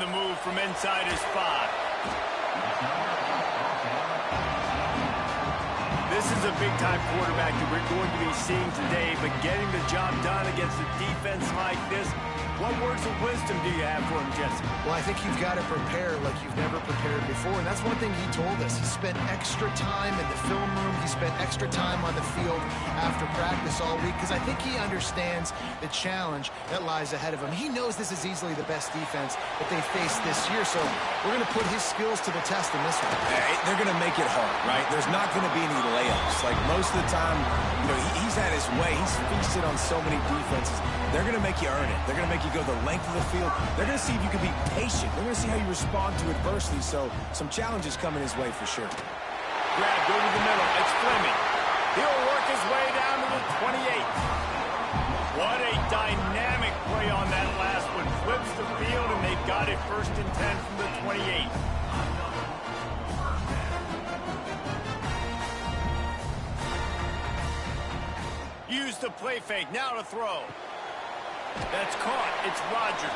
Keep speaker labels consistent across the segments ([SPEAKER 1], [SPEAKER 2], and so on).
[SPEAKER 1] the move from inside his 5. This is a big-time quarterback that we're going to be seeing today, but getting the job done against a defense like this, what words of wisdom do you have for him, Jesse?
[SPEAKER 2] Well, I think you've got to prepare like you've never prepared before, and that's one thing he told us. He spent extra time in the film room. He spent extra time on the field after practice all week because I think he understands the challenge that lies ahead of him. He knows this is easily the best defense that they faced this year, so we're going to put his skills to the test in this one.
[SPEAKER 3] They're going to make it hard, right? There's not going to be any layups. Like most of the time, you know, he's had his way. He's feasted on so many defenses. They're going to make you earn it. They're going to make you go the length of the field. They're going to see if you can be patient. They're going to see how you respond to adversity. So some challenges coming his way for sure.
[SPEAKER 1] Grabbed over the middle. It's Fleming. He'll work his way down to the 28. What a dynamic play on that last one. Flips the field, and they've got it 1st and 10 from the 28. Use the play fake. Now to throw. That's caught. It's Rodgers.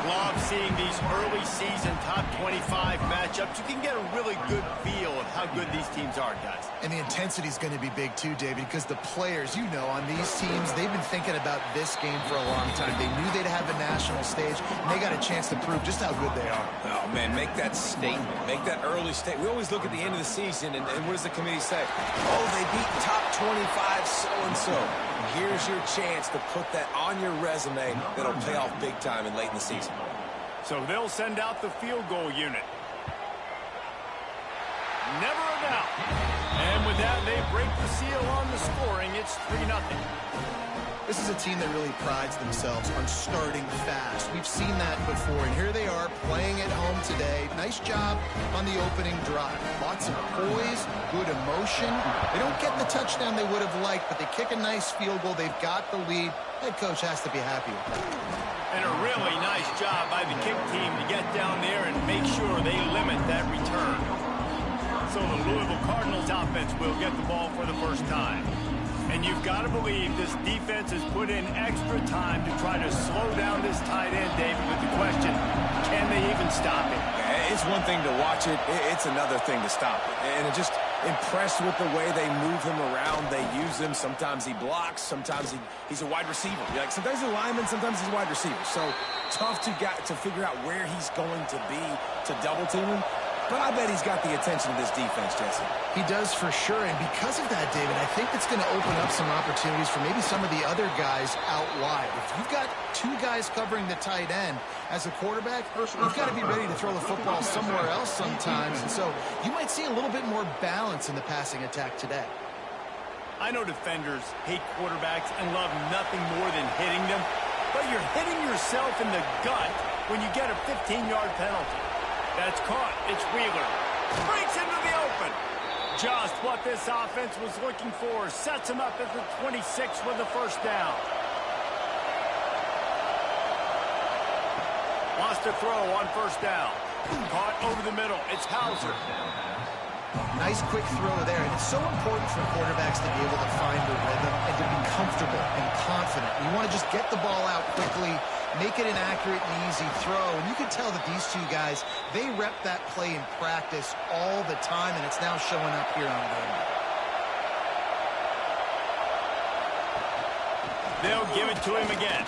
[SPEAKER 1] Love seeing these early season top 25 matchups. You can get a really good feel of how good these teams are, guys.
[SPEAKER 2] And the intensity is going to be big too, David, because the players, you know, on these teams, they've been thinking about this game for a long time. They knew they'd have the national stage, and they got a chance to prove just how good they are.
[SPEAKER 3] Oh, man, make that statement. Make that early statement. We always look at the end of the season, and what does the committee say? Oh, they beat top 25 so-and-so. Here's your chance to put that on your resume that'll pay off big time and late in the season.
[SPEAKER 1] So they'll send out the field goal unit. Never a doubt. And with that, they break the seal on the scoring. It's 3-0.
[SPEAKER 2] This is a team that really prides themselves on starting fast. We've seen that before, and here they are playing at home today. Nice job on the opening drive. Lots of poise, good emotion. They don't get the touchdown they would have liked, but they kick a nice field goal. They've got the lead. Head coach has to be happy with that.
[SPEAKER 1] And a really nice job by the kick team to get down there and make sure they limit that return. So the Louisville Cardinals offense will get the ball for the first time. And you've got to believe this defense has put in extra time to try to slow down this tight end, David, with the question, can they even stop it?
[SPEAKER 3] It's one thing to watch it. It's another thing to stop it. And it just impressed with the way they move him around. They use him. Sometimes he blocks. Sometimes he's a wide receiver. Like sometimes he's a lineman. Sometimes he's a wide receiver. So tough to figure out where he's going to be to double team him. But I bet he's got the attention of this defense, Jesse.
[SPEAKER 2] He does for sure, and because of that, David, I think it's going to open up some opportunities for maybe some of the other guys out wide. If you've got two guys covering the tight end as a quarterback, you've got to be ready to throw the football somewhere else sometimes, and so you might see a little bit more balance in the passing attack today.
[SPEAKER 1] I know defenders hate quarterbacks and love nothing more than hitting them, but you're hitting yourself in the gut when you get a 15-yard penalty. That's caught. It's Wheeler. Breaks into the open. Just what this offense was looking for. Sets him up at the 26 with the first down. Wants to throw on first down. Caught over the middle. It's Hauser.
[SPEAKER 2] Nice quick throw there, and it's so important for quarterbacks to be able to find the rhythm and to be comfortable and confident. You want to just get the ball out quickly, make it an accurate and easy throw, and you can tell that these two guys, they rep that play in practice all the time, and it's now showing up here on game day.
[SPEAKER 1] They'll give it to him again.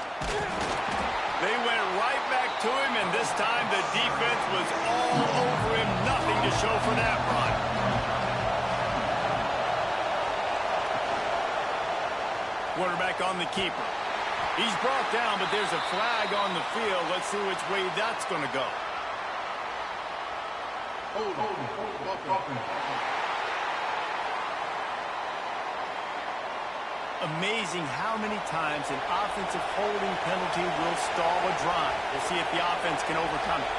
[SPEAKER 1] They went right back to him, and this time the defense was all over him. Nothing to show for that run. Quarterback on the keeper. He's brought down, but there's a flag on the field. Let's see which way that's going to go. Amazing how many times an offensive holding penalty will stall a drive. We'll see if the offense can overcome it.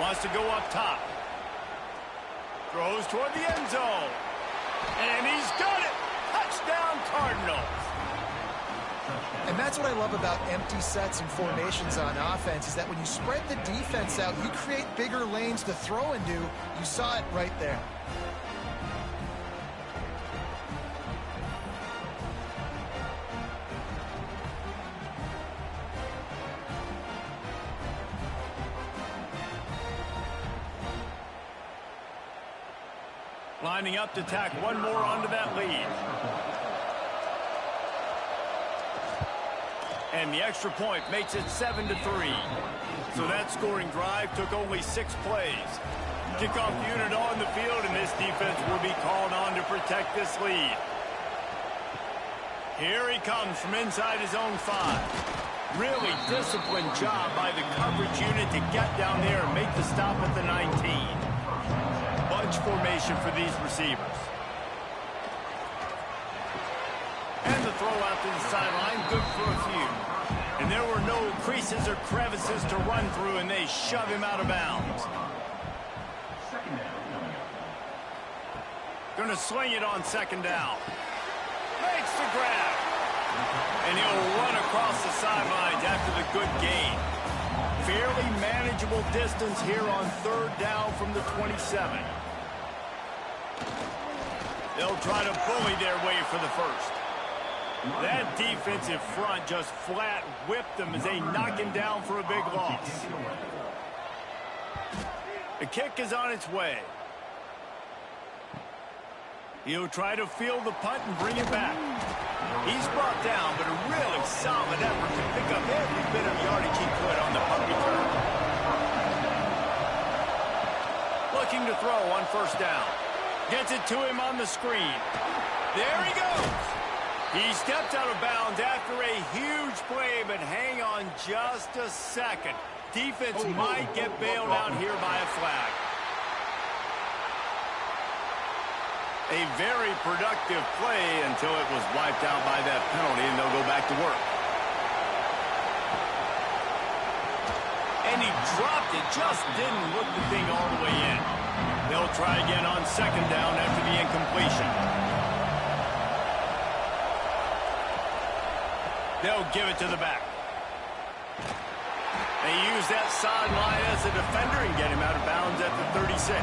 [SPEAKER 1] Wants to go up top. Throws toward the end zone. And he's got it. Touchdown, Cardinals.
[SPEAKER 2] And that's what I love about empty sets and formations on offense, is that when you spread the defense out, you create bigger lanes to throw into. You saw it right there.
[SPEAKER 1] Lining up to tack one more onto that lead. And the extra point makes it 7-3. So that scoring drive took only 6 plays. Kickoff unit on the field, and this defense will be called on to protect this lead. Here he comes from inside his own 5. Really disciplined job by the coverage unit to get down there and make the stop at the 19. Bunch formation for these receivers. And the throw out to the sideline, good for a few. And there were no creases or crevices to run through, and they shove him out of bounds. Going to swing it on 2nd down. Makes the grab. And he'll run across the sidelines after the good gain. Fairly manageable distance here on 3rd down from the 27. They'll try to bully their way for the first. That defensive front just flat whipped them as they knock him down for a big loss. The kick is on its way. He'll try to field the punt and bring it back. He's brought down, but a really solid effort to pick up every bit of yardage he could on the punt return. Looking to throw on 1st down. Gets it to him on the screen. There he goes. He stepped out of bounds after a huge play, but hang on just a second. Defense might get bailed out here by a flag. A very productive play until it was wiped out by that penalty, and they'll go back to work. And he dropped it, just didn't look the thing all the way in. They'll try again on 2nd down after the incompletion. They'll give it to the back. They use that sideline as a defender and get him out of bounds at the 36.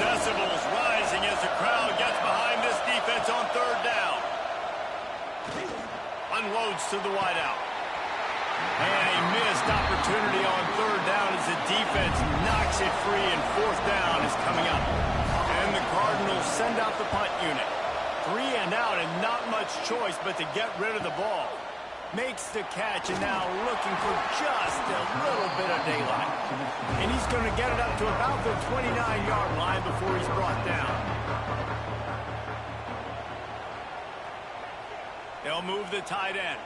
[SPEAKER 1] Decibels rising as the crowd gets behind this defense on 3rd down. Unloads to the wideout. And a missed opportunity on 3rd down as the defense knocks it free, and 4th down is coming up. And the Cardinals send out the punt unit. 3 and out, and not much choice but to get rid of the ball. Makes the catch, and now looking for just a little bit of daylight. And he's going to get it up to about the 29-yard line before he's brought down. They'll move the tight end.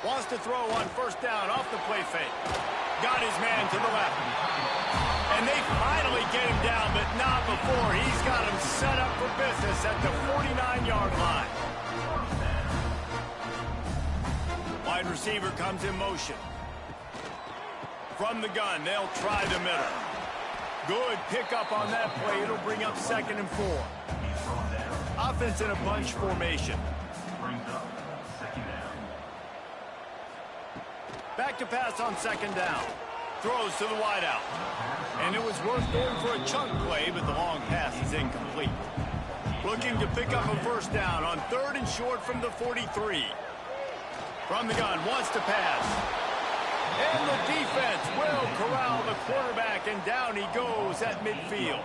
[SPEAKER 1] Wants to throw on 1st down off the play fake. Got his man to the left. And they finally get him down, but not before. He's got him set up for business at the 49-yard line. Wide receiver comes in motion. From the gun, they'll try the middle. Good pickup on that play. It'll bring up 2nd and 4. Offense in a bunch formation. Back to pass on 2nd down. Throws to the wideout. And it was worth going for a chunk play, but the long pass is incomplete. Looking to pick up a 1st down on 3rd and short from the 43. From the gun, wants to pass. And the defense will corral the quarterback, and down he goes at midfield.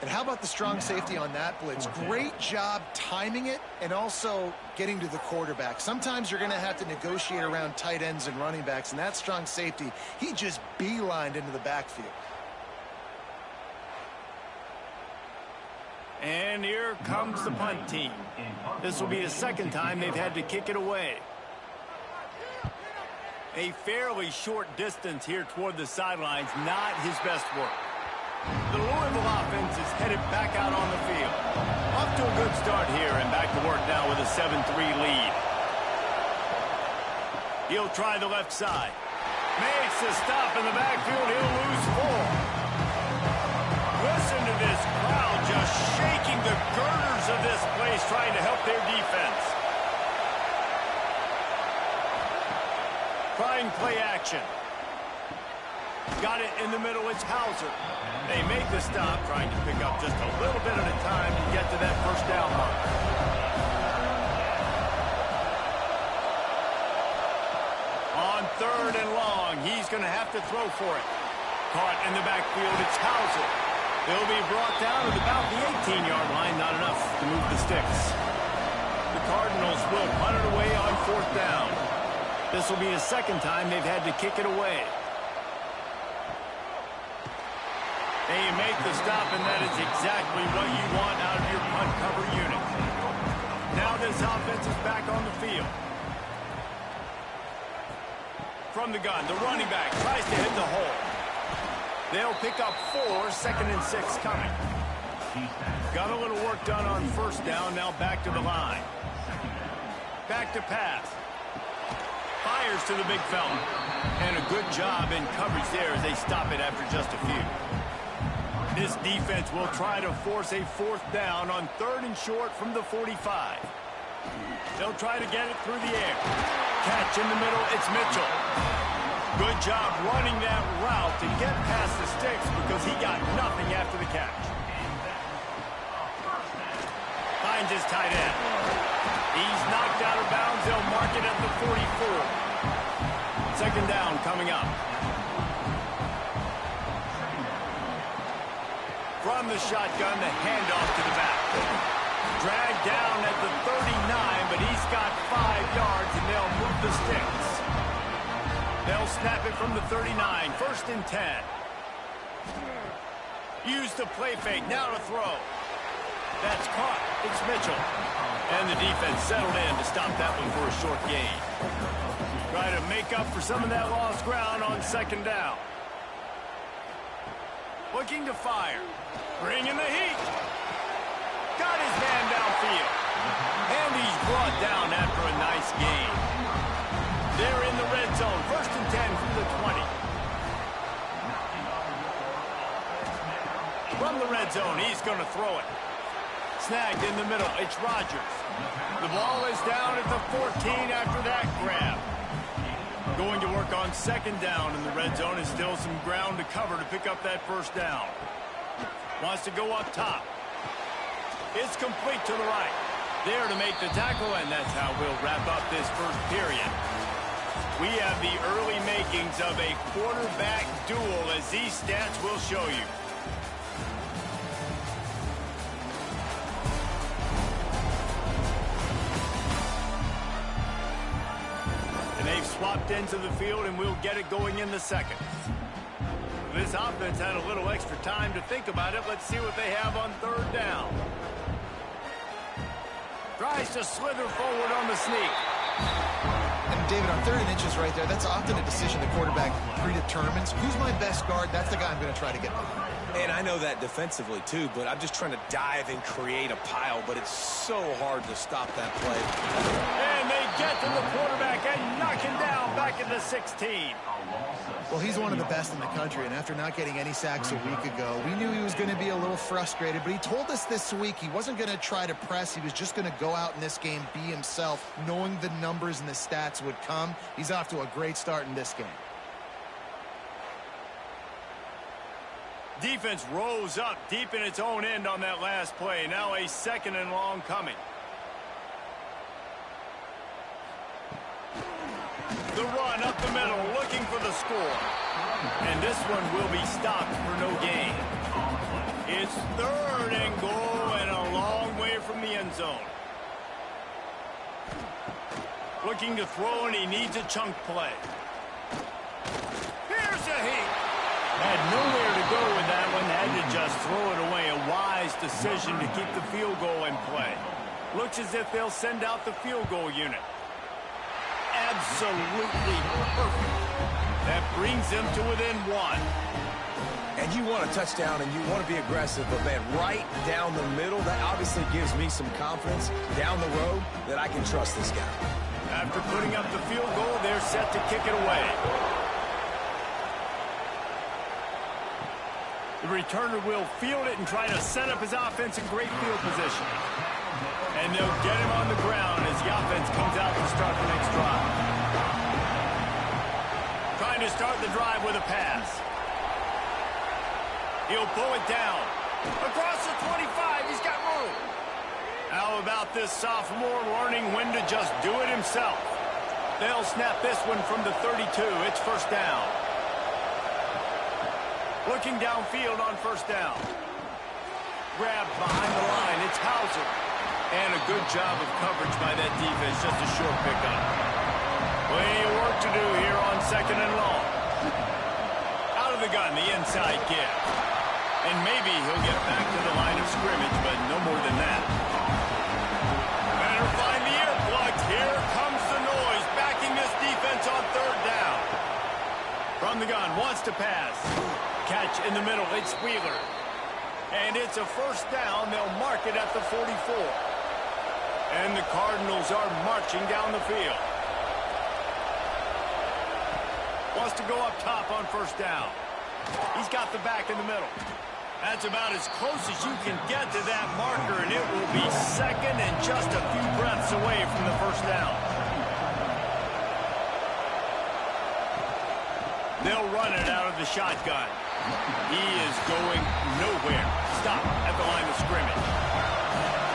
[SPEAKER 2] And how about the strong safety on that blitz? Great job timing it and also getting to the quarterback. Sometimes you're going to have to negotiate around tight ends and running backs, and that strong safety, he just beelined into the backfield.
[SPEAKER 1] And here comes the punt team. This will be the 2nd time they've had to kick it away. A fairly short distance here toward the sidelines, not his best work. The Louisville offense is headed back out on the field. Off to a good start here and back to work now with a 7-3 lead. He'll try the left side. Makes the stop in the backfield. He'll lose 4. Listen to this crowd just shaking the girders of this place trying to help their defense. Trying play action. Got it in the middle, it's Hauser. They make the stop, trying to pick up just a little bit at a time to get to that 1st down mark. On 3rd and long, he's going to have to throw for it. caught in the backfield. It's Hauser. They'll be brought down at about the 18-yard line. Not enough to move the sticks. The Cardinals will punt it away on 4th down. This will be the second time they've had to kick it away. They make the stop, and that is exactly what you want out of your punt cover unit. Now this offense is back on the field. From the gun, the running back tries to hit the hole. They'll pick up 4, 2nd and 6 coming. Got a little work done on 1st down, now back to the line. Back to pass. Fires to the big fella. And a good job in coverage there as they stop it after just a few. This defense will try to force a 4th down on 3rd and short from the 45. They'll try to get it through the air. Catch in the middle, it's Mitchell. Good job running that route to get past the sticks because he got nothing after the catch. Finds his tight end. He's knocked out of bounds. They'll mark it at the 44. 2nd down coming up. From the shotgun, the handoff to the back. Dragged down at the 39, but he's got 5 yards, and they'll move the sticks. They'll snap it from the 39, 1st and 10. Use the play fake, now to throw. That's caught. It's Mitchell. And the defense settled in to stop that one for a short gain. Try to make up for some of that lost ground on 2nd down. Looking to fire. Bringing the heat. Got his man downfield. And he's brought down after a nice gain. They're in the red zone. 1st and 10 from the 20. From the red zone, he's going to throw it. Snagged in the middle. It's Rodgers. The ball is down at the 14 after that grab. Going to work on 2nd down in the red zone, and still some ground to cover to pick up that 1st down. Wants to go up top. It's complete to the right. There to make the tackle, and that's how we'll wrap up this 1st period. We have the early makings of a quarterback duel, as these stats will show you. And they've swapped into the field, and we'll get it going in the 2nd. This offense had a little extra time to think about it. Let's see what they have on 3rd down. Tries to slither forward on the sneak.
[SPEAKER 2] And David, on 3rd and inches right there, that's often a decision the quarterback predetermines. Who's my best guard? That's the guy I'm going to try to get behind.
[SPEAKER 3] And I know that defensively, too, but I'm just trying to dive and create a pile, but it's so hard to stop that play.
[SPEAKER 1] And they get to the quarterback and knock him down back at the 16.
[SPEAKER 2] Well, he's one of the best in the country, and after not getting any sacks a week ago, we knew he was going to be a little frustrated, but he told us this week he wasn't going to try to press. He was just going to go out in this game, be himself, knowing the numbers and the stats would come. He's off to a great start in this game.
[SPEAKER 1] Defense rose up deep in its own end on that last play. Now a 2nd and long coming. The run up the middle, looking for the score. And this one will be stopped for no gain. It's 3rd and goal and a long way from the end zone. Looking to throw, and he needs a chunk play. Here's a heat. Had nowhere to go with that one. Had to just throw it away. A wise decision to keep the field goal in play. Looks as if they'll send out the field goal unit. Absolutely perfect. That brings them to within 1.
[SPEAKER 3] And you want a touchdown and you want to be aggressive, but, man, right down the middle, that obviously gives me some confidence down the road that I can trust this guy.
[SPEAKER 1] After putting up the field goal, they're set to kick it away. The returner will field it and try to set up his offense in great field position. And they'll get him on the ground as the offense comes out to start the next drive. Trying to start the drive with a pass. He'll pull it down. Across the 25, he's got room. How about this sophomore learning when to just do it himself? They'll snap this one from the 32. It's 1st down. Looking downfield on first down. Grabbed behind the line. It's Hauser. And a good job of coverage by that defense. Just a short pickup. Plenty of work to do here on second and long. Out of the gun, the inside give. And maybe he'll get back to the line of scrimmage, but no more than that. Better find the earplugs. Here comes the noise, backing this defense on third down. From the gun, wants to pass. Catch in the middle, it's Wheeler. And it's a first down. They'll mark it at the 44. And the Cardinals are marching down the field. Wants to go up top on first down. He's got the back in the middle. That's about as close as you can get to that marker, and it will be second and just a few breaths away from the first down. They'll run it out of the shotgun. He is going nowhere. Stop at the line of scrimmage.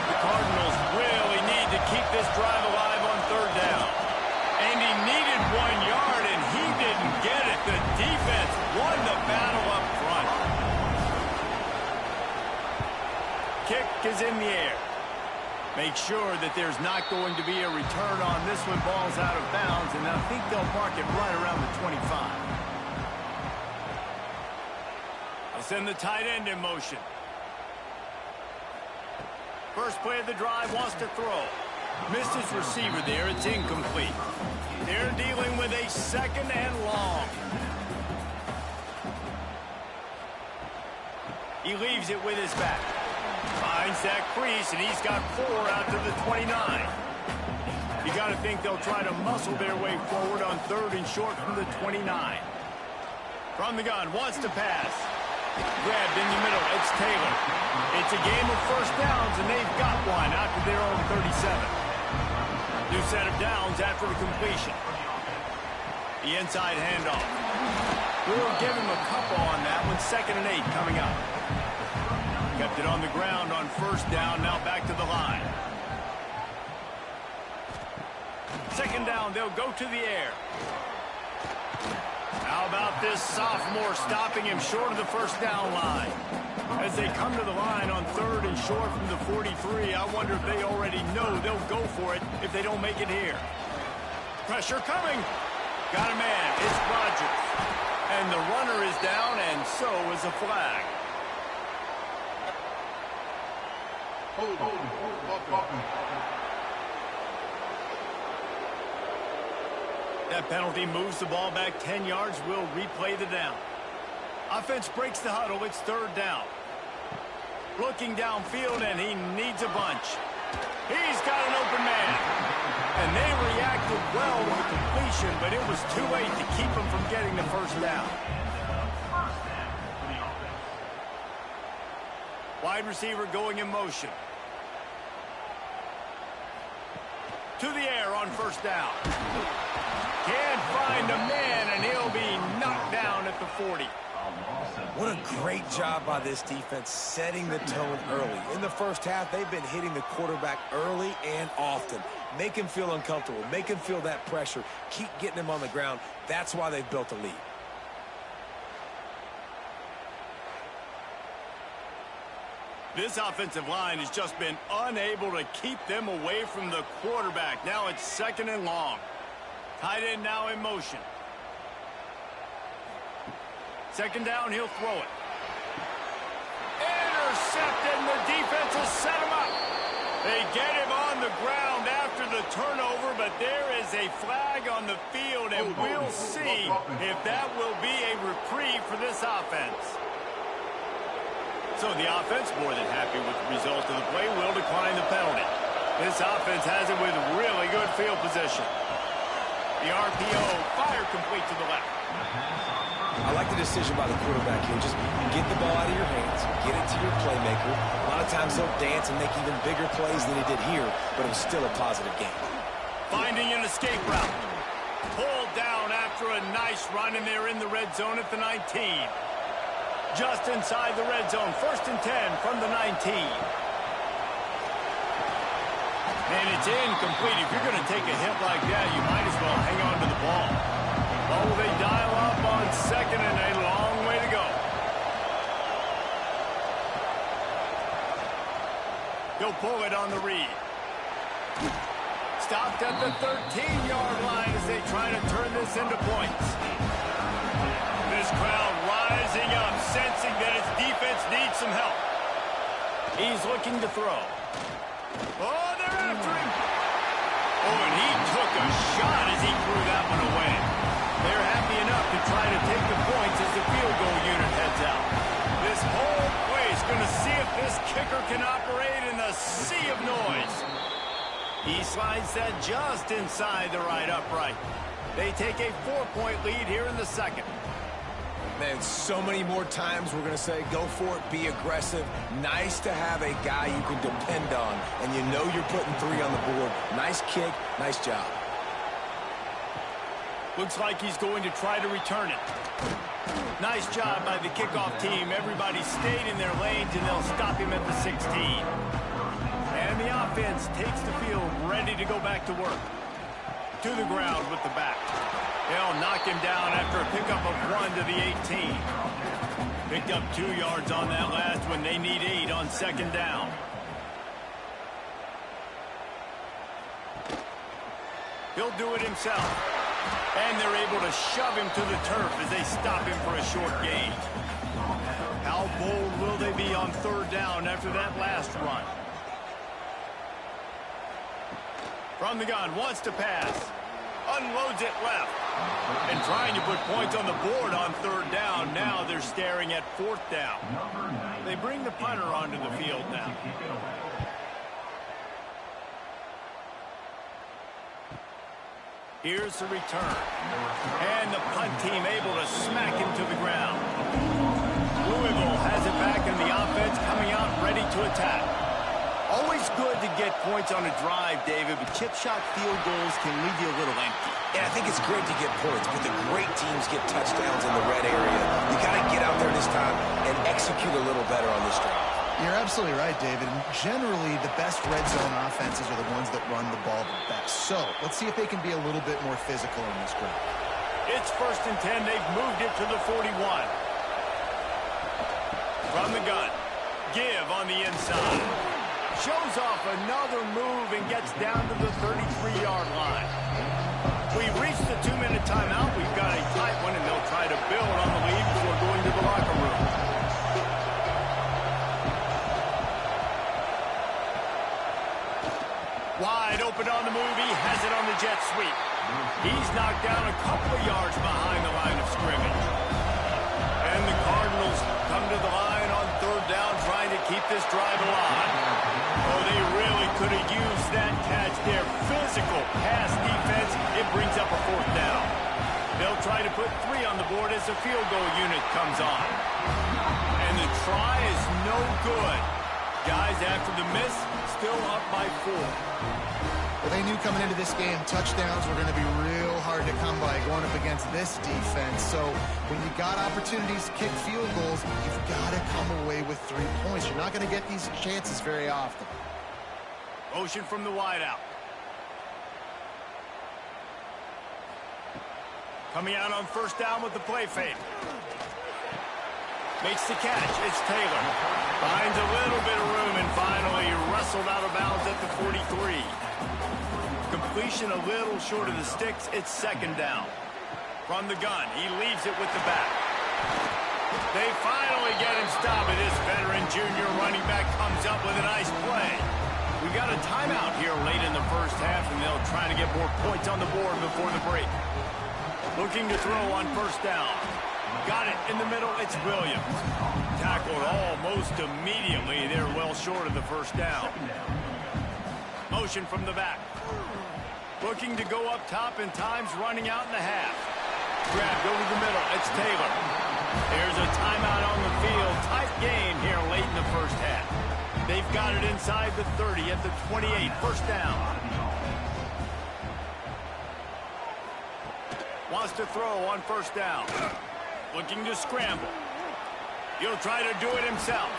[SPEAKER 1] The Cardinals really need to keep this drive alive on third down. And he needed 1 yard, and he didn't get it. The defense won the battle up front. Kick is in the air. Make sure that there's not going to be a return on this one. Ball's out of bounds, and I think they'll mark it right around the 25. Send the tight end in motion. First play of the drive, wants to throw. Missed his receiver there. It's incomplete. They're dealing with a second and long. He leaves it with his back. Finds that crease, and he's got 4 out to the 29. You got to think they'll try to muscle their way forward on third and short from the 29. From the gun, wants to pass. Grabbed in the middle, it's Taylor. It's a game of first downs, and they've got one out to their own 37. New set of downs after the completion. The inside handoff. We'll give him a couple on that one. 2nd and 8 coming up. Kept it on the ground on first down, now back to the line. 2nd down, they'll go to the air. How about this sophomore stopping him short of the first down line? As they come to the line on third and short from the 43, I wonder if they already know they'll go for it if they don't make it here. Pressure coming. Got a man. It's Rodgers. And the runner is down, and so is a flag. That penalty moves the ball back 10 yards. We'll replay the down. Offense breaks the huddle. It's third down. Looking downfield, and he needs a bunch. He's got an open man. And they reacted well to the completion, but it was too late to keep him from getting the first down. Wide receiver going in motion. To the air on first down. Can't find a man, and he'll be knocked down at the 40.
[SPEAKER 3] What a great job by this defense setting the tone early. In the first half, they've been hitting the quarterback early and often. Make him feel uncomfortable. Make him feel that pressure. Keep getting him on the ground. That's why they've built a lead.
[SPEAKER 1] This offensive line has just been unable to keep them away from the quarterback. Now it's 2nd and long. Tight end now in motion. 2nd down, he'll throw it. Intercepted, and the defense has set him up. They get him on the ground after the turnover, but there is a flag on the field, and we'll see if that will be a reprieve for this offense. So the offense, more than happy with the result of the play, will decline the penalty. This offense has it with really good field position. The RPO, fire complete to the left.
[SPEAKER 3] I like the decision by the quarterback here. Just get the ball out of your hands, get it to your playmaker. A lot of times they'll dance and make even bigger plays than he did here, but it was still a positive game.
[SPEAKER 1] Finding an escape route. Pulled down after a nice run, and they're in the red zone at the 19. Just inside the red zone, 1st and 10 from the 19. And it's incomplete. If you're going to take a hit like that, you might as well hang on to the ball. Oh, they dial up on 2nd, and a long way to go. He'll pull it on the read. Stopped at the 13-yard line as they try to turn this into points. This crowd rising up, sensing that its defense needs some help. He's looking to throw. Oh, they're after him. Oh, and he took a shot as he threw that one away. They're happy enough to try to take the points as the field goal unit heads out. This whole place going to see if this kicker can operate in the sea of noise. He slides that just inside the right upright. They take a 4-point lead here in the second.
[SPEAKER 3] Man, so many more times we're going to say, go for it, be aggressive. Nice to have a guy you can depend on, and you know you're putting 3 on the board. Nice kick, nice job.
[SPEAKER 1] Looks like he's going to try to return it. Nice job by the kickoff team. Everybody stayed in their lanes, and they'll stop him at the 16. And the offense takes the field, ready to go back to work. To the ground with the back. They'll knock him down after a pickup of 1 to the 18. Picked up 2 yards on that last one. They need 8 on second down. He'll do it himself. And they're able to shove him to the turf as they stop him for a short gain. How bold will they be on third down after that last run? From the gun, wants to pass. Unloads it left. And trying to put points on the board on third down. Now they're staring at fourth down. They bring the punter onto the field now. Here's the return. And the punt team able to smack him to the ground. Louisville has it back, and the offense coming out ready to attack. Always good to get points on a drive, David, but chip shot field goals can leave you a little empty.
[SPEAKER 3] Yeah, I think it's great to get points, but the great teams get touchdowns in the red area. You got to get out there this time and execute a little better on this drive.
[SPEAKER 2] You're absolutely right, David. And generally, the best red zone offenses are the ones that run the ball the best. So let's see if they can be a little bit more physical in this group.
[SPEAKER 1] It's 1st and 10. They've moved it to the 41. From the gun. Give on the inside. Shows off another move and gets down to the 33-yard line. We've reached the 2-minute timeout. We've got a tight one, and they'll try to build on the lead before going to the locker room. Wide open on the move. He has it on the jet sweep. He's knocked down a couple of yards behind the line of scrimmage. And the Cardinals come to the line on third down, trying to keep this drive alive. Oh, they really could have used that catch there. Physical pass defense. It brings up a fourth down. They'll try to put 3 on the board as the field goal unit comes on. And the try is no good. Guys, after the miss, still up by 4.
[SPEAKER 2] Well, they knew coming into this game touchdowns were going to be real hard to come by going up against this defense. So when you got opportunities to kick field goals, you've got to come away with 3 points. You're not going to get these chances very often.
[SPEAKER 1] Motion from the wideout. Coming out on first down with the play fake. Makes the catch. It's Taylor. Finds a little bit of room and finally wrestled out of bounds at the 43. Completion a little short of the sticks. It's second down. From the gun, he leaves it with the back. They finally get him stopped. This veteran junior running back comes up with a nice play. We got a timeout here late in the first half, and they'll try to get more points on the board before the break. Looking to throw on first down. Got it in the middle. It's Williams. Tackled almost immediately. They're well short of the first down. Motion from the back. Looking to go up top, and time's running out in the half. Grabbed over the middle. It's Taylor. There's a timeout on the field. Tight game here late in the first half. They've got it inside the 30 at the 28. First down. Wants to throw on first down. Looking to scramble. He'll try to do it himself.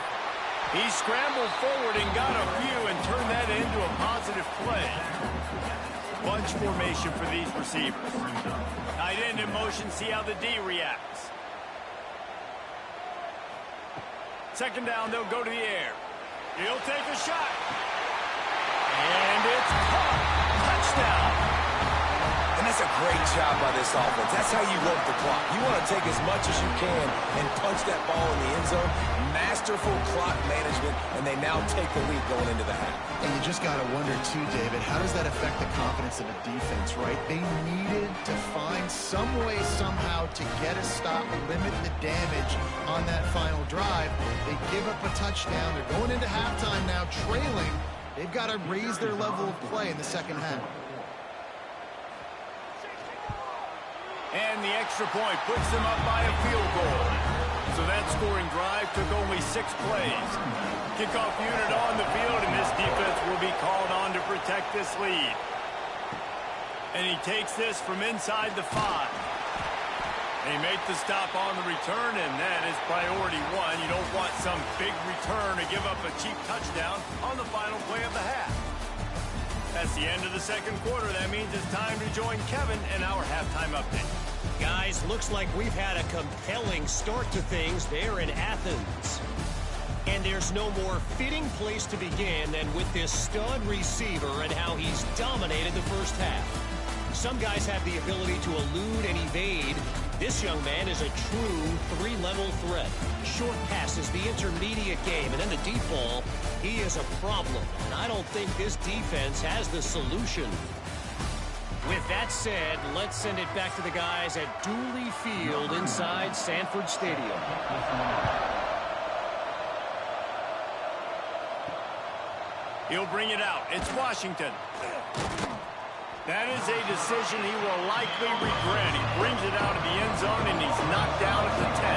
[SPEAKER 1] He scrambled forward and got a few and turned that into a positive play. Bunch formation for these receivers. Tight end in motion, see how the D reacts. Second down, they'll go to the air. He'll take a shot. And it's caught. Touchdown.
[SPEAKER 3] And that's a great job by this offense. That's how you work the clock. You want to take as much as you can and punch that ball in the end zone. Masterful clock management, and they now take the lead going into the half.
[SPEAKER 2] And you just got to wonder, too, David, how does that affect the confidence of a defense, right? They needed to find some way, somehow, to get a stop, limit the damage on that final drive. They give up a touchdown. They're going into halftime now, trailing. They've got to raise their level of play in the second half.
[SPEAKER 1] And the extra point puts them up by a field goal. So that scoring drive took only 6 plays. Kickoff unit on the field, and this defense will be called on to protect this lead. And he takes this from inside the 5. They make the stop on the return, and that is priority 1. You don't want some big return to give up a cheap touchdown on the final play of the half. That's the end of the second quarter. That means it's time to join Kevin in our halftime update.
[SPEAKER 4] Guys, looks like we've had a compelling start to things there in Athens. And there's no more fitting place to begin than with this stud receiver and how he's dominated the first half. Some guys have the ability to elude and evade. This young man is a true 3-level threat. Short passes, the intermediate game, and then the deep ball, he is a problem. And I don't think this defense has the solution. With that said, let's send it back to the guys at Dooley Field inside Sanford Stadium.
[SPEAKER 1] He'll bring it out. It's Washington. That is a decision he will likely regret. He brings it out of the end zone, and he's knocked down at the 10.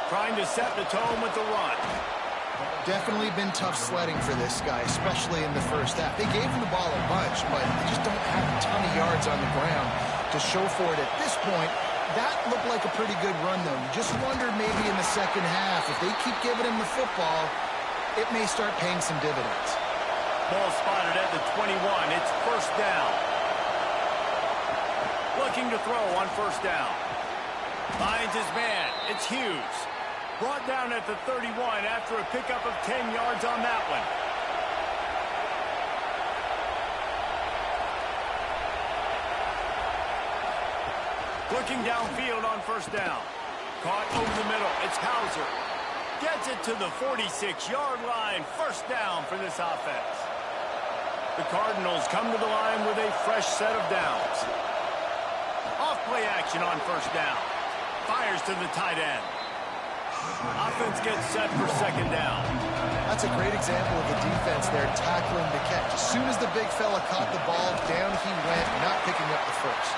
[SPEAKER 1] Trying to set the tone with the run.
[SPEAKER 2] Definitely been tough sledding for this guy, especially in the first half. They gave him the ball a bunch, but they just don't have a ton of yards on the ground to show for it at this point. That looked like a pretty good run, though. You just wonder maybe in the second half, if they keep giving him the football, it may start paying some dividends.
[SPEAKER 1] Ball spotted at the 21. It's first down. Looking to throw on first down. Finds his man. It's Hughes. Brought down at the 31 after a pickup of 10 yards on that one. Looking downfield on first down. Caught over the middle. It's Hauser. Gets it to the 46-yard line. First down for this offense. The Cardinals come to the line with a fresh set of downs. Off play action on first down. Fires to the tight end. Offense gets set for second down.
[SPEAKER 2] That's a great example of the defense there tackling the catch. As soon as the big fella caught the ball, down he went, not picking up the first.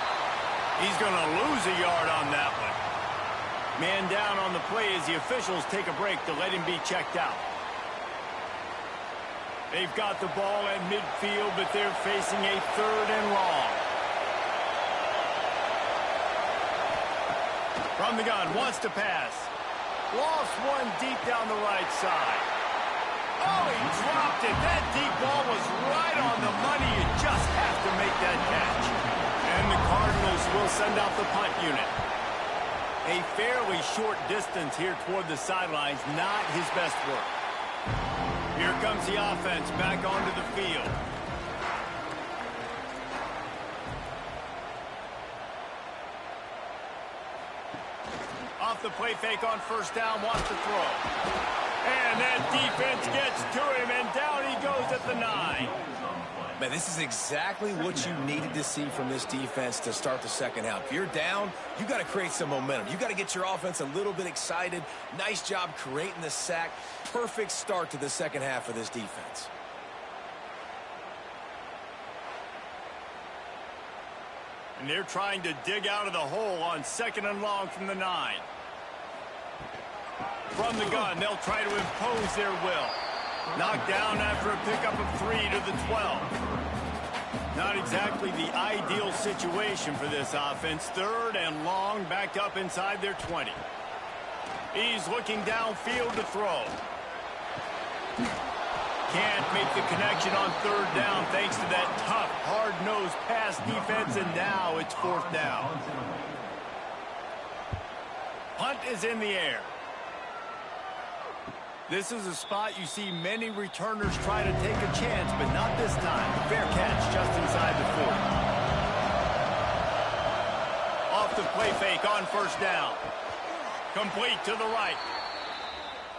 [SPEAKER 1] He's going to lose a yard on that one. Man down on the play as the officials take a break to let him be checked out. They've got the ball at midfield, but they're facing a 3rd and long. From the gun, wants to pass. Lost one deep down the right side. Oh, he dropped it. That deep ball was right on the money. You just have to make that catch. And the Cardinals will send out the punt unit. A fairly short distance here toward the sidelines, not his best work. Here comes the offense back onto the field. Off the play fake on first down, wants to throw. And that defense gets to him, and down he goes at the 9.
[SPEAKER 3] Man, this is exactly what you needed to see from this defense to start the second half. If you're down, you got to create some momentum. You got to get your offense a little bit excited. Nice job creating the sack. Perfect start to the second half of this defense.
[SPEAKER 1] And they're trying to dig out of the hole on second and long from the 9. From the gun, they'll try to impose their will. Knocked down after a pickup of 3 to the 12. Not exactly the ideal situation for this offense. 3rd and long, backed up inside their 20. He's looking downfield to throw. Can't make the connection on 3rd down thanks to that tough, hard-nosed pass defense, and now it's 4th down. Punt is in the air. This is a spot you see many returners try to take a chance, but not this time. Fair catch just inside the 40. Off the play fake on first down. Complete to the right.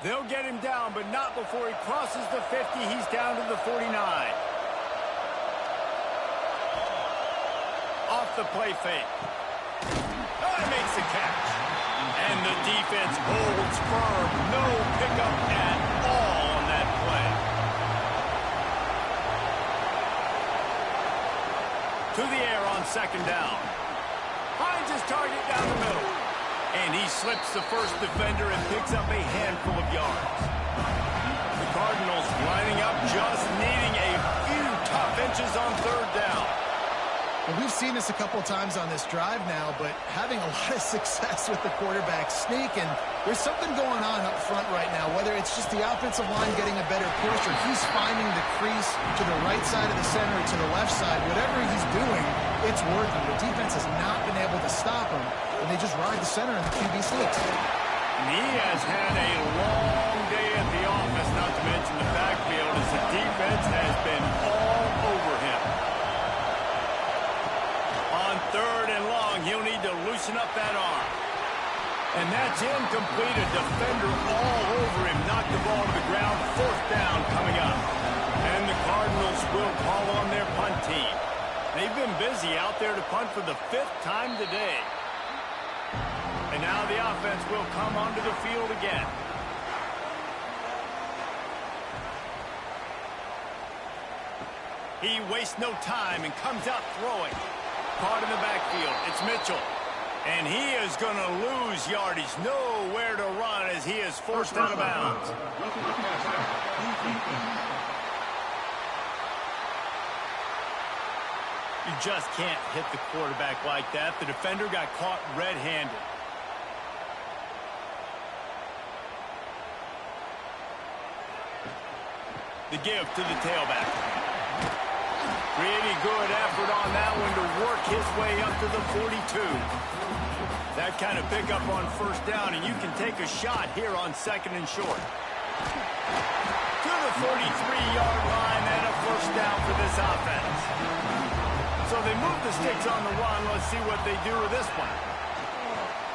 [SPEAKER 1] They'll get him down, but not before he crosses the 50. He's down to the 49. Off the play fake. Oh, he makes the catch. And the defense holds firm. No pickup at all on that play. To the air on second down. Finds his target down the middle. And he slips the first defender and picks up a handful of yards. The Cardinals lining up, just needing a few tough inches on third down.
[SPEAKER 2] Well, we've seen this a couple times on this drive now, but having a lot of success with the quarterback sneak, and there's something going on up front right now, whether it's just the offensive line getting a better push or he's finding the crease to the right side of the center or to the left side. Whatever he's doing, it's working. The defense has not been able to stop him, and they just ride the center and the QB sneaks.
[SPEAKER 1] And he has had a long day at the office, not to mention the backfield, as the defense has been all over him. On third and long, he'll need to loosen up that arm. And that's incomplete. A defender all over him. Knocked the ball to the ground. Fourth down coming up. And the Cardinals will call on their punt team. They've been busy out there to punt for the 5th time today. And now the offense will come onto the field again. He wastes no time and comes out throwing. Caught in the backfield. It's Mitchell. And he is going to lose yardage. Nowhere to run as he is forced out of bounds. You just can't hit the quarterback like that. The defender got caught red-handed. The give to the tailback. Pretty good effort on that one to work his way up to the 42. That kind of pickup on first down, and you can take a shot here on second and short. To the 43-yard line and a first down for this offense. So they move the sticks on the run. Let's see what they do with this one.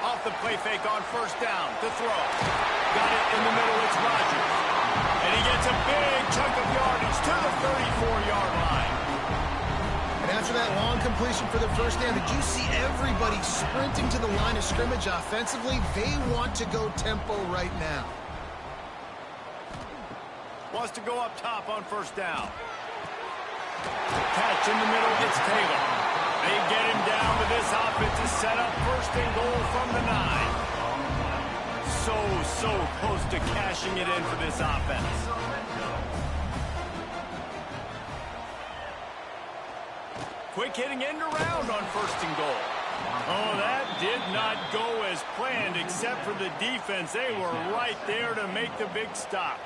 [SPEAKER 1] Off the play fake on first down to throw. Got it in the middle. It's Rodgers. And he gets a big chunk of yardage to the 34-yard line.
[SPEAKER 2] And after that long completion for the first down, did you see everybody sprinting to the line of scrimmage offensively? They want to go tempo right now.
[SPEAKER 1] Wants to go up top on first down. Catch in the middle, it's Taylor. They get him down, but this offense is set up first and goal from the 9. So close to cashing it in for this offense. Quick hitting end around on first and goal. Oh, that did not go as planned, except for the defense. They were right there to make the big stop.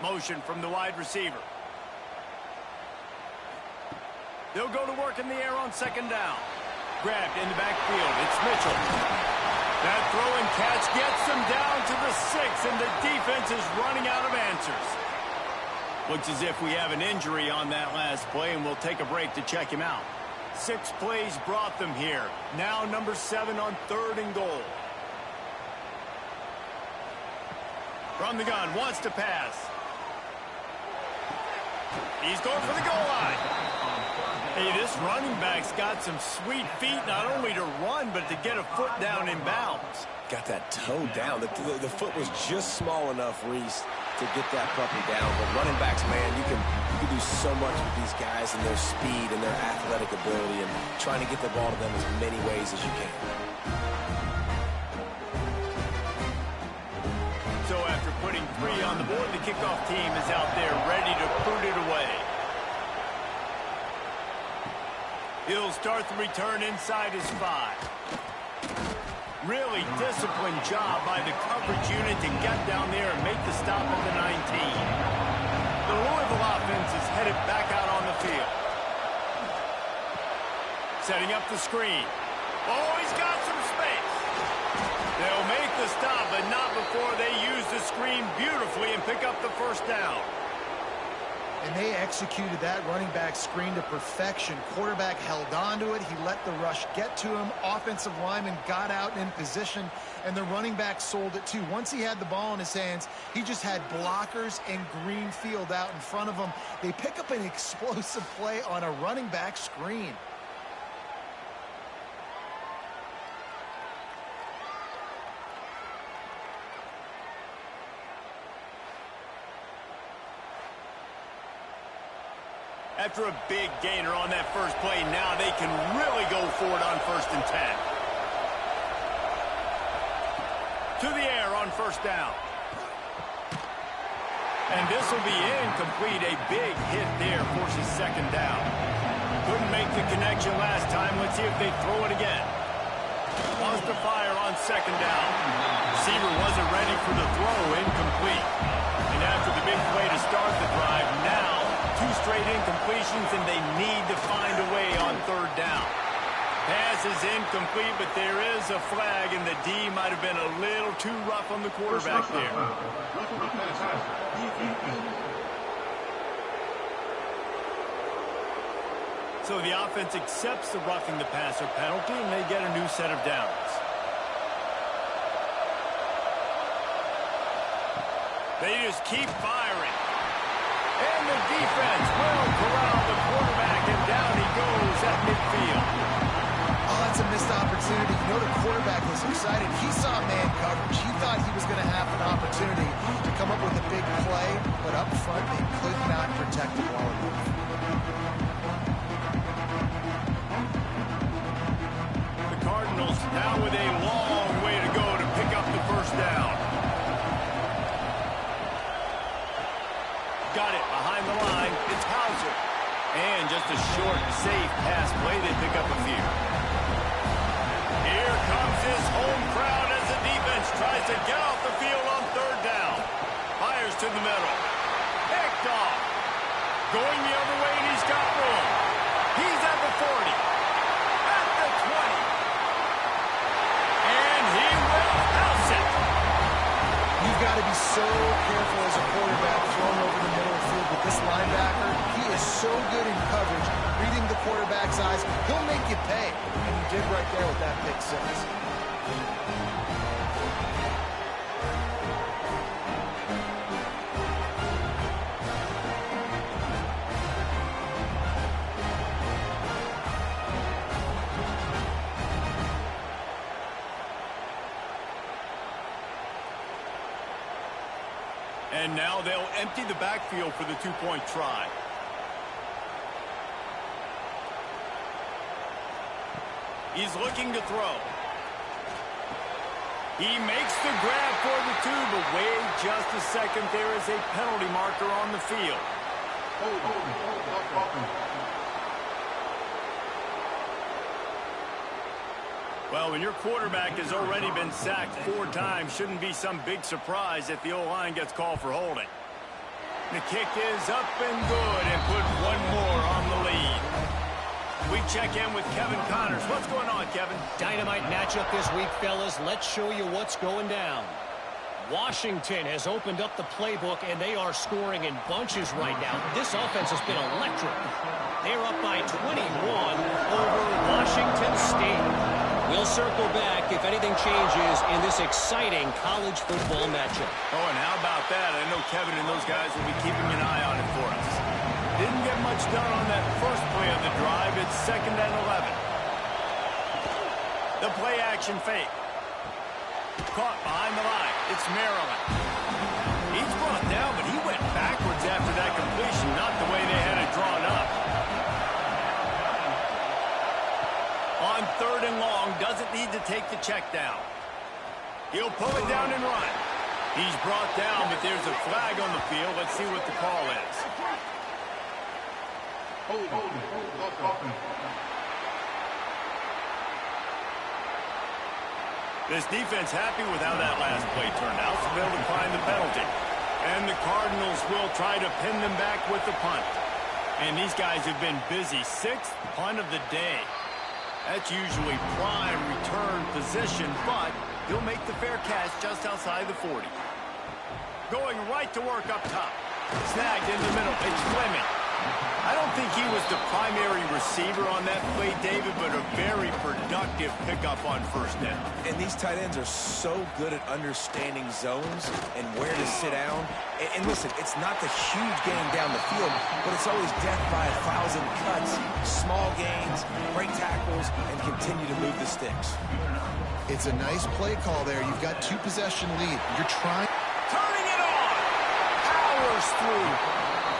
[SPEAKER 1] Motion from the wide receiver. They'll go to work in the air on second down. Grabbed in the backfield. It's Mitchell. That throw and catch gets them down to the 6, and the defense is running out of answers. Looks as if we have an injury on that last play, and we'll take a break to check him out. 6 plays brought them here. Now number 7 on third and goal. From the gun, wants to pass. He's going for the goal line. Hey, this running back's got some sweet feet, not only to run, but to get a foot down in bounds.
[SPEAKER 3] Got that toe down. The foot was just small enough, Reese, to get that puppy down. But running backs, man, you can do so much with these guys and their speed and their athletic ability and trying to get the ball to them as many ways as you can.
[SPEAKER 1] So after putting 3 on the board, the kickoff team is out there ready to put it away. He'll start the return inside his 5. Really disciplined job by the coverage unit to get down there and make the stop at the 19. The Louisville offense is headed back out on the field. Setting up the screen. Oh, he's got some space. They'll make the stop, but not before they use the screen beautifully and pick up the first down.
[SPEAKER 2] And they executed that running back screen to perfection. Quarterback held on to it. He let the rush get to him. Offensive lineman got out in position, and the running back sold it too. Once he had the ball in his hands, he just had blockers and green field out in front of him. They pick up an explosive play on a running back screen.
[SPEAKER 1] After a big gainer on that first play, now they can really go for it on 1st and 10. To the air on 1st down. And this will be incomplete. A big hit there forces 2nd down. Couldn't make the connection last time. Let's see if they throw it again. Lost the fire on 2nd down. Receiver wasn't ready for the throw. Incomplete. And after the big play to start the drive, now 2 straight incompletions, and they need to find a way on 3rd down. Pass is incomplete, but there is a flag, and the D might have been a little too rough on the quarterback there. So the offense accepts the roughing the passer penalty, and they get a new set of downs. They just keep firing. And the defense will corral the quarterback, and down he goes at midfield.
[SPEAKER 2] Oh, that's a missed opportunity. You know the quarterback was excited. He saw man coverage. He thought he was going to have an opportunity to come up with a big play, but up front they could not protect him well enough.
[SPEAKER 1] The Cardinals now with a long way to go to pick up the 1st down. Got it behind the line. It's Hauser. And just a short, safe pass play. They pick up a few. Here comes his home crowd as the defense tries to get off the field on 3rd down. Fires to the middle. Picked off. Going the other way, and he's got room. He's at the 40. At the 20. And he will house it.
[SPEAKER 2] You've got to be so careful as a quarterback throwing over the middle of the field with this linebacker. He is so good in coverage, reading the quarterback's eyes. He'll make you pay, and he did right there with that pick 6.
[SPEAKER 1] And now they'll empty the backfield for the 2-point try. He's looking to throw. He makes the grab for the 2, but wait just a second. There is a penalty marker on the field. Well, when your quarterback has already been sacked 4 times, shouldn't be some big surprise if the O-line gets called for holding. The kick is up and good, and put 1 more on the lead. We check in with Kevin Connors. What's going on, Kevin?
[SPEAKER 4] Dynamite matchup this week, fellas. Let's show you what's going down. Washington has opened up the playbook, and they are scoring in bunches right now. This offense has been electric. They're up by 21 over Washington State. We'll circle back if anything changes in this exciting college football matchup.
[SPEAKER 1] Oh, and how about that? I know Kevin and those guys will be keeping an eye on it for us. Didn't get much done on that first play of the drive. It's 2nd and 11. The play action fake. Caught behind the line. It's Maryland. He's brought down, but he went backwards after that completion, not the way they had it drawn up. On 3rd and long, doesn't need to take the check down. He'll pull it down and run. He's brought down, but there's a flag on the field. Let's see what the call is. This defense happy with how that last play turned out, so they'll decline the penalty. And the Cardinals will try to pin them back with the punt. And these guys have been busy. 6th punt of the day. That's usually prime return position, but he'll make the fair catch just outside the 40. going right to work up top. Snagged in the middle. It's Fleming. I don't think he was the primary receiver on that play, David, but a very productive pickup on first down.
[SPEAKER 3] And these tight ends are so good at understanding zones and where to sit down. And listen, it's not the huge gain down the field, but it's always death by 1,000 cuts, small gains, break tackles, and continue to move the sticks.
[SPEAKER 2] It's a nice play call there. You've got 2-possession lead. You're trying.
[SPEAKER 1] Turning it on. Powers through.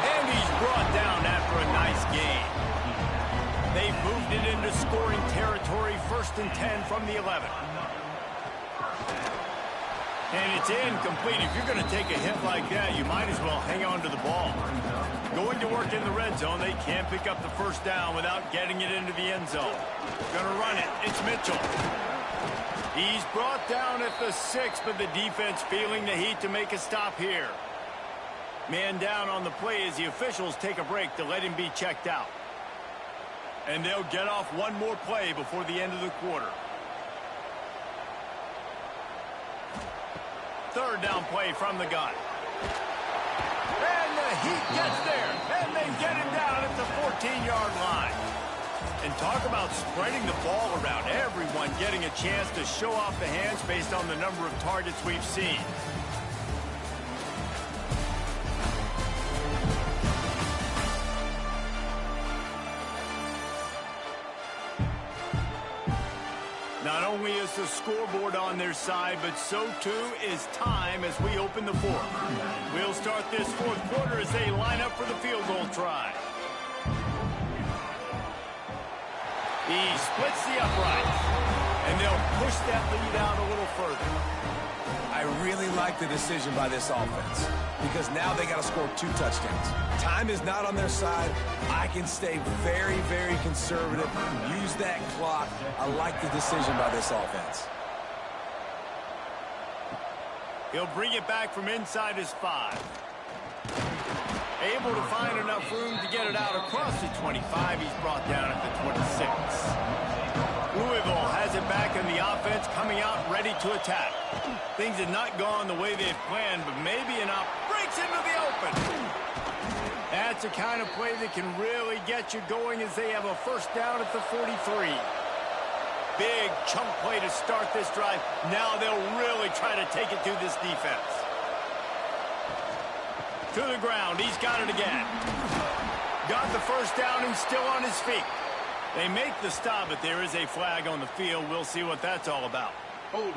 [SPEAKER 1] And he's brought down after a nice gain. They've moved it into scoring territory, 1st and 10 from the 11. And it's incomplete. If you're going to take a hit like that, you might as well hang on to the ball. Going to work in the red zone. They can't pick up the first down without getting it into the end zone. Going to run it. It's Mitchell. He's brought down at the 6, but the defense feeling the heat to make a stop here. Man down on the play as the officials take a break to let him be checked out. And they'll get off one more play before the end of the quarter. 3rd down play from the gun. And the Heat gets there. And they get him down at the 14-yard line. And talk about spreading the ball around. Everyone getting a chance to show off the hands based on the number of targets we've seen. Not only is the scoreboard on their side, but so too is time as we open the 4th. We'll start this 4th quarter as they line up for the field goal try. He splits the uprights, and they'll push that lead out a little further.
[SPEAKER 3] I really like the decision by this offense because now they got to score 2 touchdowns. Time is not on their side. I can stay very, very conservative, use that clock. I like the decision by this offense.
[SPEAKER 1] He'll bring it back from inside his 5. Able to find enough room to get it out across the 25. He's brought down at the 26. Louisville has it back in the offense, coming out ready to attack. Things have not gone the way they've planned, but maybe enough. Breaks into the open. That's the kind of play that can really get you going as they have a first down at the 43. Big chunk play to start this drive. Now they'll really try to take it to this defense. To the ground. He's got it again. Got the first down and still on his feet. They make the stop, but there is a flag on the field. We'll see what that's all about.
[SPEAKER 5] Hold.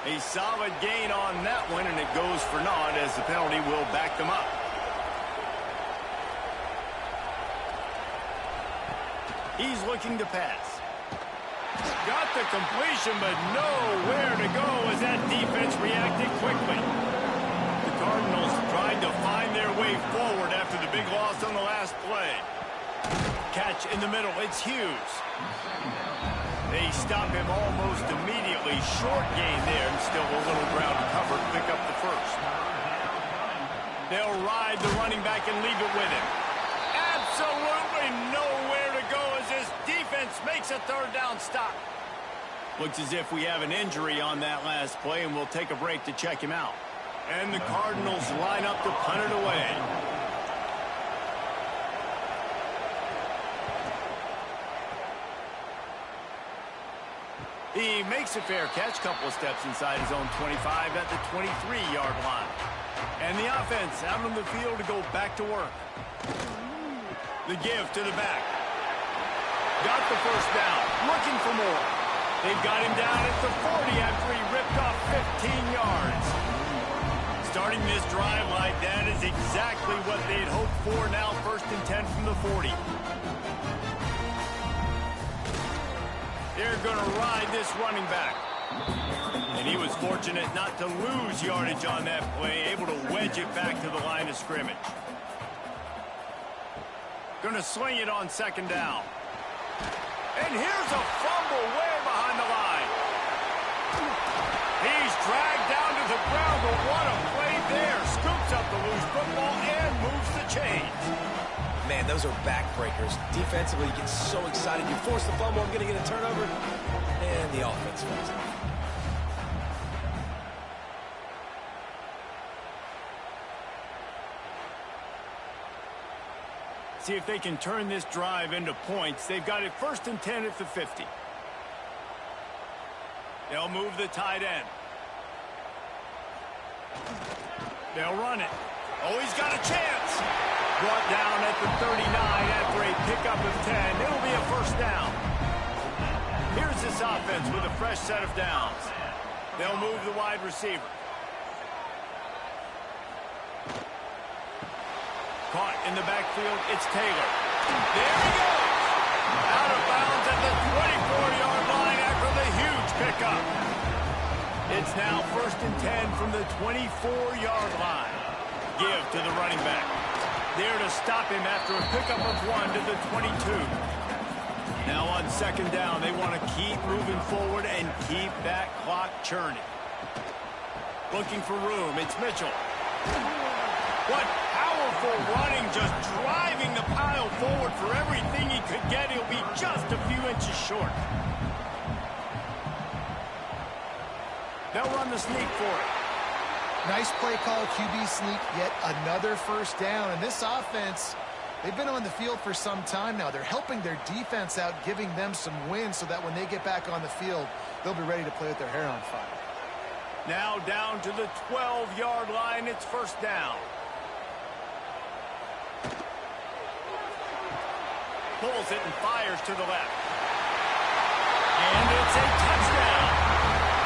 [SPEAKER 1] A solid gain on that one, and it goes for naught as the penalty will back them up. He's looking to pass. Got the completion, but nowhere to go as that defense reacted quickly. The Cardinals tried to find their way forward after the big loss on the last play. Catch in the middle. It's Hughes. They stop him almost immediately. Short gain there, and still a little ground to cover to pick up the first. They'll ride the running back and leave it with him. Absolutely nowhere to go as this defense makes a 3rd down stop. Looks as if we have an injury on that last play, and we'll take a break to check him out. And the Cardinals line up to punt it away. He makes a fair catch, couple of steps inside his own 25 at the 23-yard line. And the offense out on the field to go back to work. The give to the back. Got the first down. Looking for more. They've got him down at the 40 after he ripped off 15 yards. Starting this drive like that is exactly what they'd hoped for. Now 1st and 10 from the 40. They're going to ride this running back. And he was fortunate not to lose yardage on that play, able to wedge it back to the line of scrimmage. Going to sling it on 2nd down. And here's a fumble way behind the line. He's dragged down to the ground, but what a play there. Scoops up the loose football and moves the chains.
[SPEAKER 3] Man, those are backbreakers. Defensively, you get so excited. You force the fumble, I'm going to get a turnover. and the offense falls off.
[SPEAKER 1] See if they can turn this drive into points. They've got it 1st and 10 at the 50. They'll move the tight end. They'll run it. Oh, he's got a chance. Brought down at the 39 after a pickup of 10. It'll be a 1st down. Here's this offense with a fresh set of downs. They'll move the wide receiver. Caught in the backfield, it's Taylor. There he goes! Out of bounds at the 24-yard line after the huge pickup. It's now 1st and 10 from the 24-yard line. Give to the running back. There to stop him after a pickup of 1 to the 22. Now on 2nd down, they want to keep moving forward and keep that clock churning. Looking for room, it's Mitchell. What powerful running, just driving the pile forward for everything he could get. He'll be just a few inches short. They'll run the sneak for it.
[SPEAKER 2] Nice play call, QB sneak, yet another 1st down. And this offense, they've been on the field for some time now. They're helping their defense out, giving them some wins so that when they get back on the field, they'll be ready to play with their hair on fire.
[SPEAKER 1] Now down to the 12-yard line, it's 1st down. Pulls it and fires to the left. And it's a touchdown.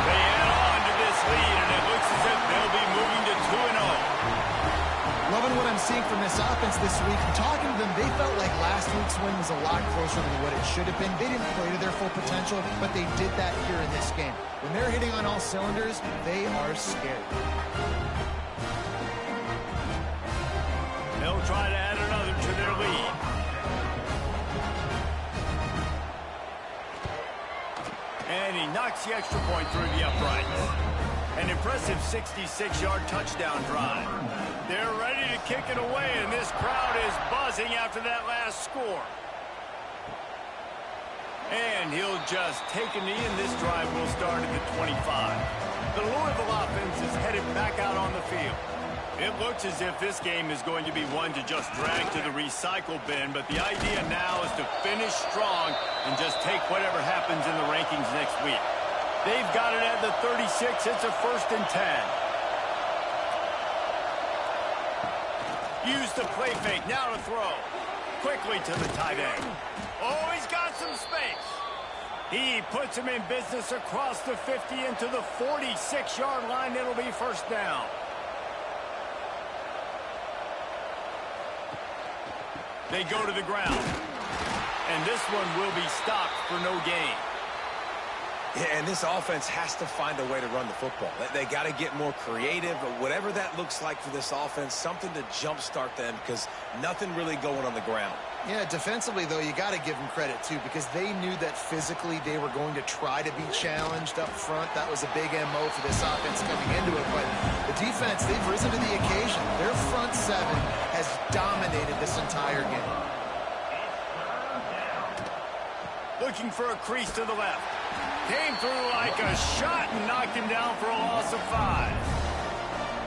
[SPEAKER 1] They add on to this lead, and it looks as if they'll be moving to 2-0.
[SPEAKER 2] Loving what I'm seeing from this offense this week. I'm talking to them, they felt like last week's win was a lot closer than what it should have been. They didn't play to their full potential, but they did that here in this game. When they're hitting on all cylinders, they are scary.
[SPEAKER 1] They'll try to add another to their lead. And he knocks the extra point through the uprights. An impressive 66-yard touchdown drive. They're ready to kick it away, and this crowd is buzzing after that last score. And he'll just take a knee, and this drive will start at the 25. The Louisville offense is headed back out on the field. It looks as if this game is going to be one to just drag to the recycle bin, but the idea now is to finish strong and just take whatever happens in the rankings next week. They've got it at the 36. It's a 1st and 10. Use the play fake. Now to throw. Quickly to the tight end. Oh, he's got some space. He puts him in business across the 50 into the 46-yard line. It'll be 1st down. They go to the ground. And this one will be stopped for no gain.
[SPEAKER 3] Yeah, and this offense has to find a way to run the football. They got to get more creative, but whatever that looks like for this offense, something to jumpstart them because nothing really going on the ground.
[SPEAKER 2] Yeah, defensively, though, you got to give them credit, too, because they knew that physically they were going to try to be challenged up front. That was a big MO for this offense coming into it. But the defense, they've risen to the occasion. Their front seven has dominated this entire game.
[SPEAKER 1] Looking for a crease to the left. Came through like a shot and knocked him down for a loss of 5.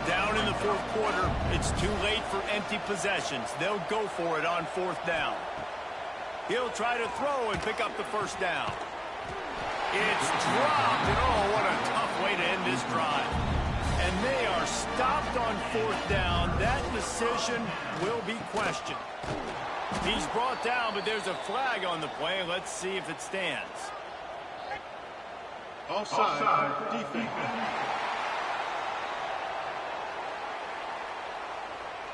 [SPEAKER 1] Down in the 4th quarter, it's too late for empty possessions. They'll go for it on 4th down. He'll try to throw and pick up the 1st down. It's dropped, and oh, what a tough way to end this drive. And they are stopped on 4th down. That decision will be questioned. He's brought down, but there's a flag on the play. Let's see if it stands.
[SPEAKER 5] Offside, defense.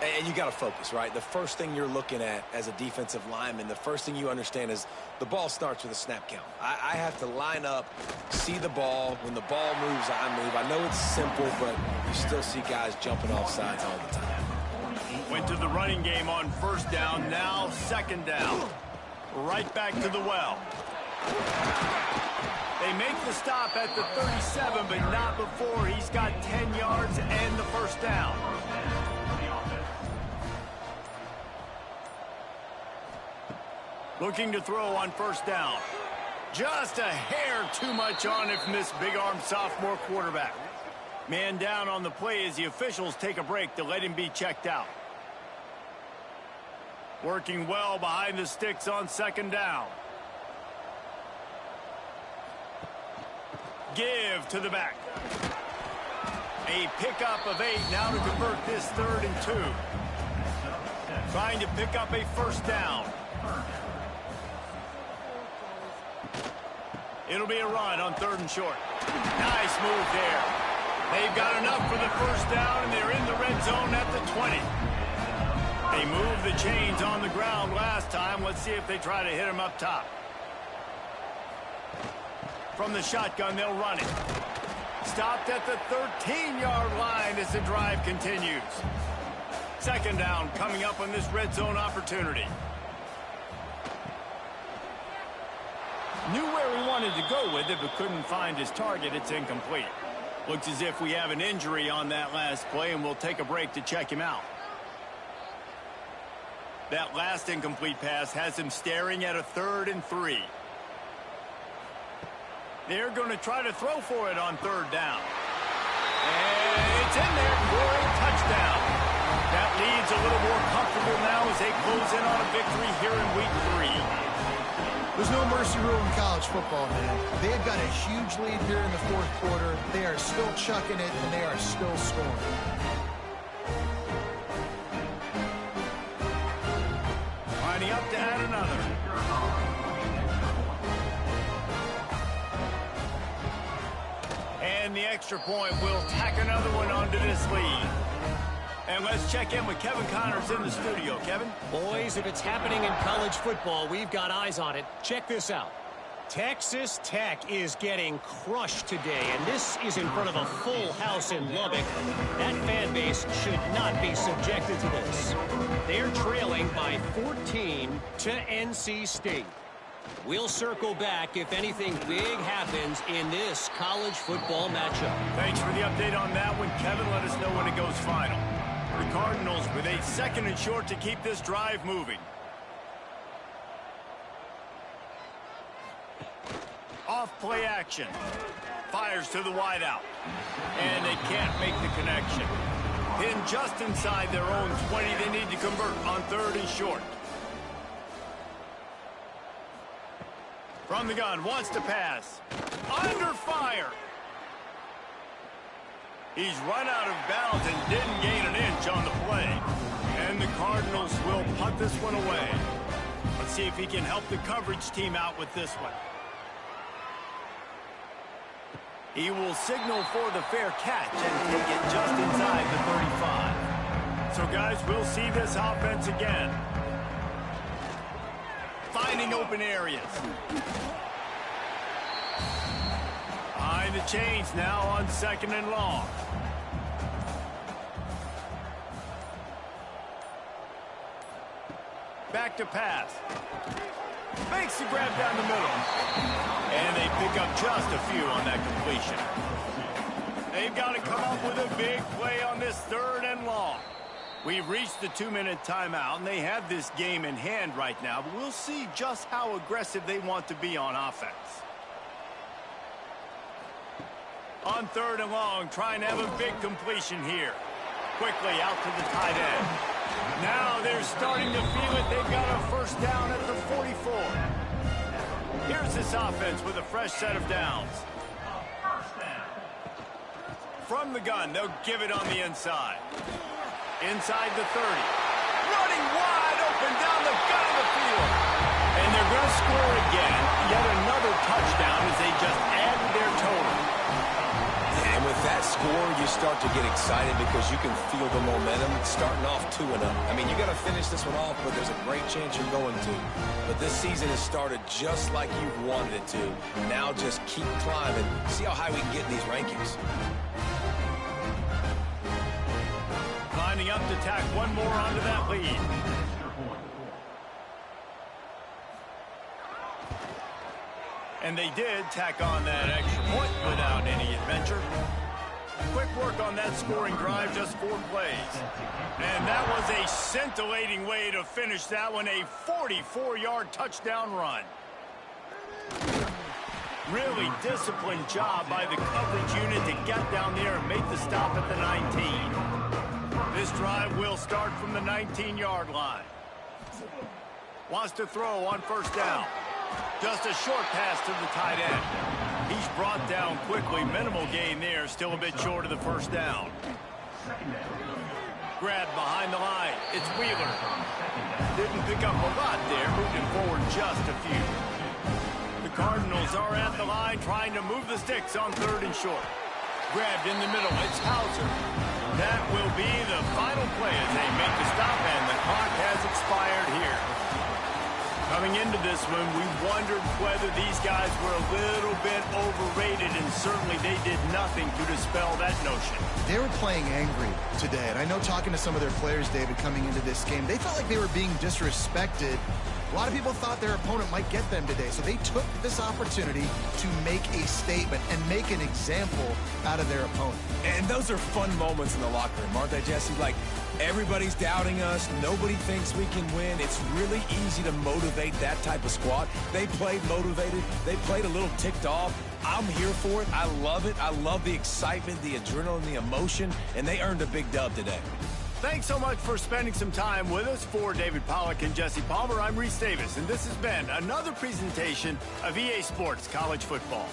[SPEAKER 3] And you got to focus, right? The first thing you're looking at as a defensive lineman, the first thing you understand is the ball starts with a snap count. I have to line up, see the ball. When the ball moves, I move. I know it's simple, but you still see guys jumping off sides all the time.
[SPEAKER 1] Went to the running game on 1st down, now 2nd down. Right back to the well. They make the stop at the 37, but not before he's got 10 yards and the 1st down. Looking to throw on 1st down. Just a hair too much on it from this big-arm sophomore quarterback. Man down on the play as the officials take a break to let him be checked out. Working well behind the sticks on second down. Give to the back. A pickup of 8 now to convert this 3rd and 2. Trying to pick up a first down. It'll be a run on 3rd and short. Nice move there. They've got enough for the first down, and they're in the red zone at the 20. They moved the chains on the ground last time. Let's see if they try to hit him up top. From the shotgun, they'll run it. Stopped at the 13-yard line as the drive continues. Second down coming up on this red zone opportunity. Knew where he wanted to go with it, but couldn't find his target. It's incomplete. Looks as if we have an injury on that last play, and we'll take a break to check him out. That last incomplete pass has him staring at a 3rd and 3. They're going to try to throw for it on 3rd down. And it's in there for a touchdown. That lead's a little more comfortable now as they close in on a victory here in week 3.
[SPEAKER 2] There's no mercy rule in college football, man. They've got a huge lead here in the 4th quarter. They are still chucking it, and they are still scoring.
[SPEAKER 1] Lining up to add another. And the extra point will tack another one onto this lead. And let's check in with Kevin Connors in the studio. Kevin?
[SPEAKER 4] Boys, if it's happening in college football, we've got eyes on it. Check this out. Texas Tech is getting crushed today, and this is in front of a full house in Lubbock. That fan base should not be subjected to this. They're trailing by 14 to NC State. We'll circle back if anything big happens in this college football matchup.
[SPEAKER 1] Thanks for the update on that one, Kevin. Let us know when it goes final. The Cardinals with a 2nd and short to keep this drive moving. Off play action. Fires to the wideout. And they can't make the connection. Pinned just inside their own 20. They need to convert on 3rd and short. From the gun, wants to pass. Under fire. He's run out of bounds and didn't gain an inch on the play. And the Cardinals will punt this one away. Let's see if he can help the coverage team out with this one. He will signal for the fair catch and take it just inside the 35. So, guys, we'll see this offense again. Finding open areas. Behind the chains now on 2nd and long. Back to pass. Makes the grab down the middle. And they pick up just a few on that completion. They've got to come up with a big play on this 3rd and long. We've reached the 2-minute timeout, and they have this game in hand right now, but we'll see just how aggressive they want to be on offense. On 3rd and long, trying to have a big completion here. Quickly out to the tight end. Now they're starting to feel it. They've got a first down at the 44. Here's this offense with a fresh set of downs. From the gun, they'll give it on the inside. Inside the 30. Running wide open down the gut of the field. And they're going to score again. Yet another touchdown as they just added their total.
[SPEAKER 3] And with that score, you start to get excited because you can feel the momentum starting off 2-0. I mean, you got to finish this one off, but there's a great chance you're going to. But this season has started just like you've wanted it to. Now just keep climbing. See how high we can get in these rankings.
[SPEAKER 1] Lining up to tack one more onto that lead. And they did tack on that extra point without any adventure. Quick work on that scoring drive, just 4 plays. And that was a scintillating way to finish that one, a 44-yard touchdown run. Really disciplined job by the coverage unit to get down there and make the stop at the 19. This drive will start from the 19-yard line. Wants to throw on first down. Just a short pass to the tight end. He's brought down quickly. Minimal gain there. Still a bit short of the first down. Grabbed behind the line. It's Wheeler. Didn't pick up a lot there. Moved him forward just a few. The Cardinals are at the line trying to move the sticks on third and short. Grabbed in the middle. It's Hauser. That will be the final play as they make the stop, and the clock has expired here. Coming into this one, we wondered whether these guys were a little bit overrated, and certainly they did nothing to dispel that notion.
[SPEAKER 2] They were playing angry today, and I know talking to some of their players, David, coming into this game, they felt like they were being disrespected. A lot of people thought their opponent might get them today, so they took this opportunity to make a statement and make an example out of their opponent.
[SPEAKER 3] And those are fun moments in the locker room, aren't they, Jesse? Like, everybody's doubting us. Nobody thinks we can win. It's really easy to motivate that type of squad. They played motivated. They played a little ticked off. I'm here for it. I love it. I love the excitement, the adrenaline, the emotion, and they earned a big dub today.
[SPEAKER 1] Thanks so much for spending some time with us. For David Pollack and Jesse Palmer, I'm Reese Davis, and this has been another presentation of EA Sports College Football.